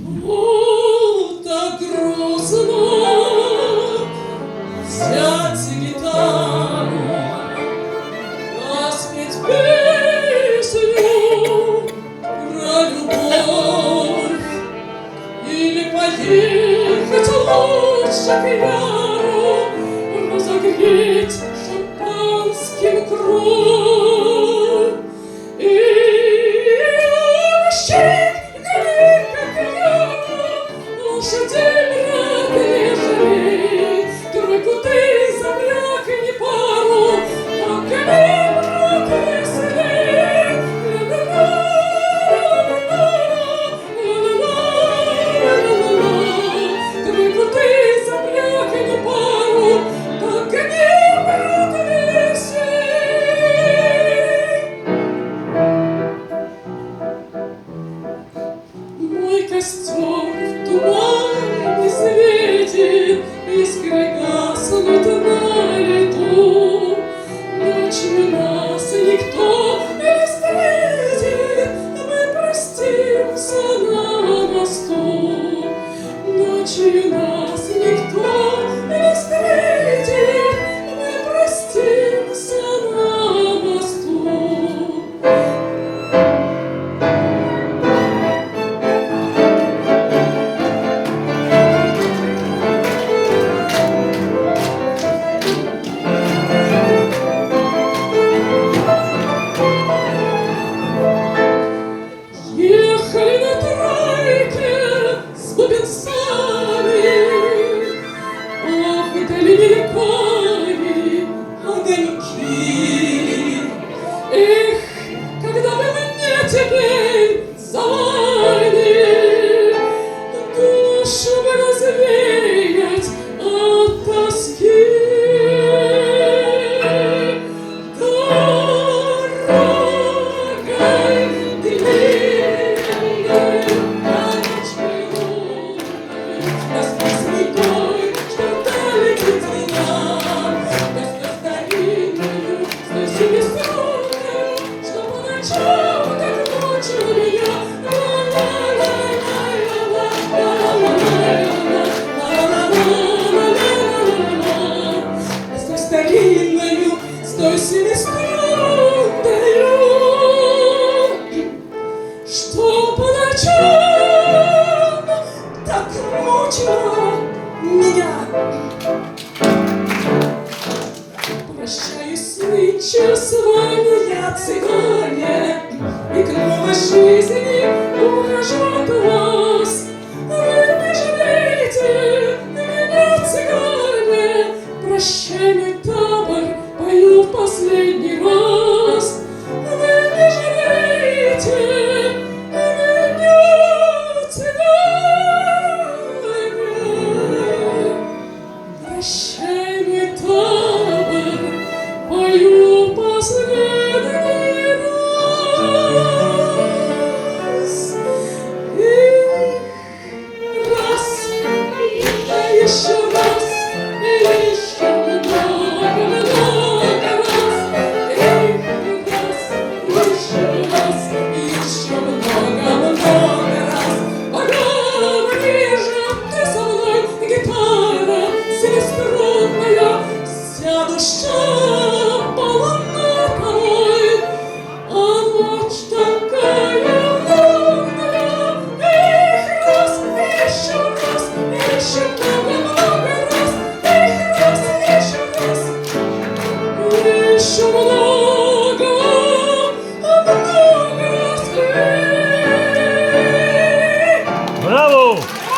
О, так грустно взять гитару, наспеть песню про любовь или поехать лучше к яру, разогреть шампанским кровь и мужчин гореть, как яру, лошадей рад не жалеть, тройку ты забляк не пару, как они врут если тройку ты забляк не пару, как они врут если. Мой костёр в тумане светит, искры гаснут на лету. Ночью нас никто не встретит, мы простимся на мосту. Ночью нас никто не встретит, мы простимся на мосту. Ехали на тройке с бубенцами, ох, вдали мелькали огоньки. Эх, когда бы мне теперь за вами душу бы развеять от тоски. Дорогой длинной на ночь лунной, Господь святой, что долетит меня, Господь старинную, с семиструнную, что по ночам так мучил меня. С той старинною, с той семиструнною, что по ночам так мучила меня. Прощаюсь нынче с вами, я цыгане, и к новой жизни ухожу от вас. Вы не жалеете меня, цыгане, прощай, мой табор, пою в последний раз. Вы не жалеете меня, цыгане, прощай, мой табор, пою в последний раз. И раз, да еще раз, и еще много-много раз. И раз, еще раз, и еще много-много раз. Поговори же ты со мной, гитара семиструнная, вся душа полна тобой, а ночь такая лунная. Эх, раз, еще много-много раз. Эх, раз, еще много.